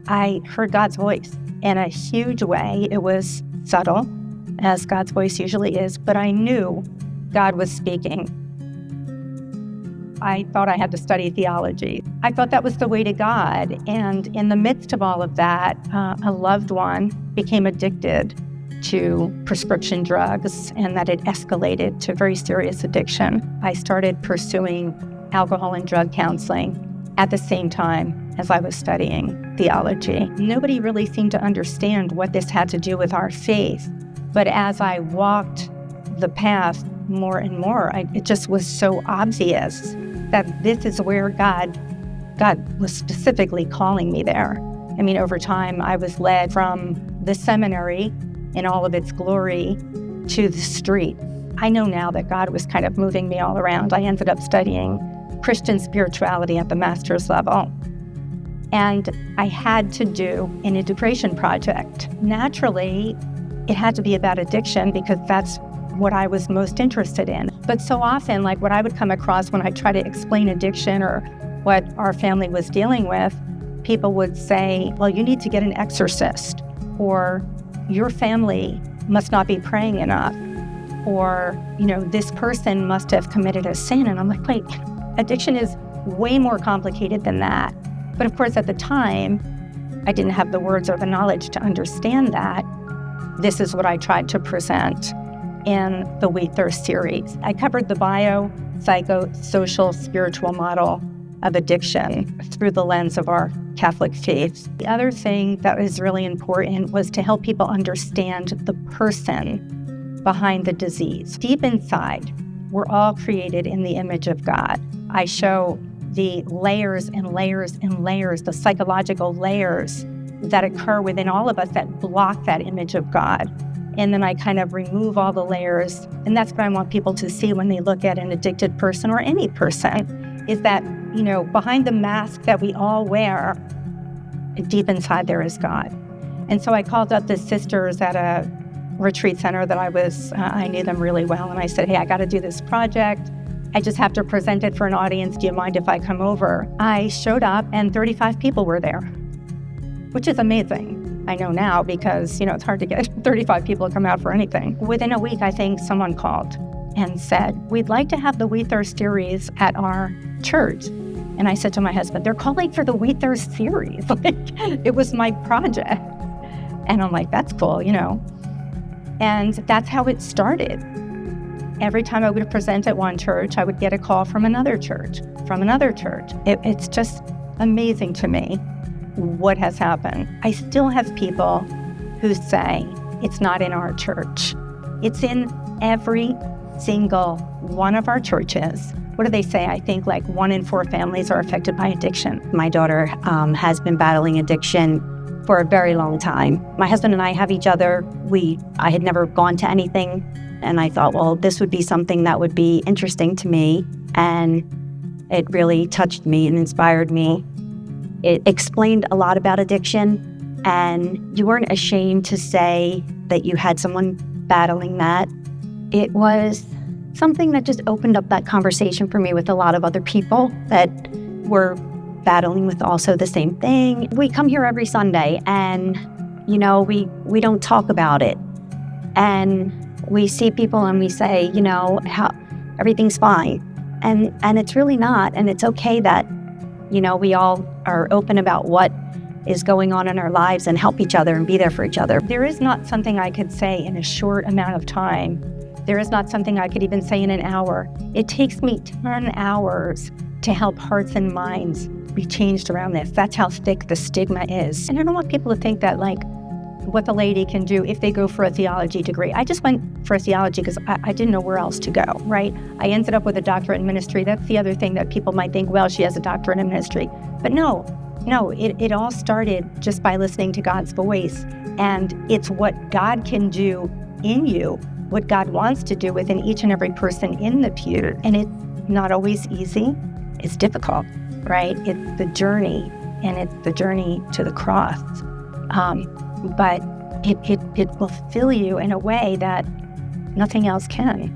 I heard God's voice in a huge way. It was subtle, as God's voice usually is, but I knew God was speaking. I thought I had to study theology. I thought that was the way to God. And in the midst of all of that, a loved one became addicted to prescription drugs, and that it escalated to very serious addiction. I started pursuing alcohol and drug counseling at the same time as I was studying theology. Nobody really seemed to understand what this had to do with our faith. But as I walked the path more and more, it just was so obvious that this is where God was specifically calling me there. I mean, over time, I was led from the seminary in all of its glory to the street. I know now that God was kind of moving me all around. I ended up studying Christian spirituality at the master's level. And I had to do an integration project. Naturally, it had to be about addiction because that's what I was most interested in. But so often, like what I would come across when I try to explain addiction or what our family was dealing with, people would say, well, you need to get an exorcist, or your family must not be praying enough, or, this person must have committed a sin. And I'm like, wait, addiction is way more complicated than that. But of course, at the time, I didn't have the words or the knowledge to understand that. This is what I tried to present in the We Thirst series. I covered the bio-psycho-social spiritual model of addiction through the lens of our Catholic faith. The other thing that was really important was to help people understand the person behind the disease. Deep inside, we're all created in the image of God. I show the layers and layers and layers, the psychological layers that occur within all of us that block that image of God. And then I kind of remove all the layers. And that's what I want people to see when they look at an addicted person or any person, is that, behind the mask that we all wear, deep inside there is God. And so I called up the sisters at a retreat center that I knew them really well. And I said, hey, I got to do this project. I just have to present it for an audience. Do you mind if I come over? I showed up and 35 people were there, which is amazing. I know now because, it's hard to get 35 people to come out for anything. Within a week, I think someone called and said, we'd like to have the We Thirst series at our church. And I said to my husband, they're calling for the We Thirst series. It was my project. And I'm like, that's cool, And that's how it started. Every time I would present at one church, I would get a call from another church. It's just amazing to me what has happened. I still have people who say, it's not in our church. It's in every single one of our churches. What do they say? I think 1 in 4 families are affected by addiction. My daughter has been battling addiction for a very long time. My husband and I have each other. I had never gone to anything, and I thought, well, this would be something that would be interesting to me, and it really touched me and inspired me. It explained a lot about addiction, and you weren't ashamed to say that you had someone battling that. It was something that just opened up that conversation for me with a lot of other people that were battling with also the same thing. We come here every Sunday, and we don't talk about it, and we see people and we say, how everything's fine, and it's really not. And it's okay that we all are open about what is going on in our lives and help each other and be there for each other. There is not something I could say in a short amount of time. There is not something I could even say in an hour. It takes me 10 hours to help hearts and minds be changed around this. That's how thick the stigma is. And I don't want people to think that what the lady can do if they go for a theology degree. I just went for a theology because I didn't know where else to go, right? I ended up with a doctorate in ministry. That's the other thing that people might think, well, she has a doctorate in ministry. But no, it all started just by listening to God's voice. And it's what God can do in you, what God wants to do within each and every person in the pew. And it's not always easy. It's difficult, right? It's the journey, and it's the journey to the cross. But it will fill you in a way that nothing else can.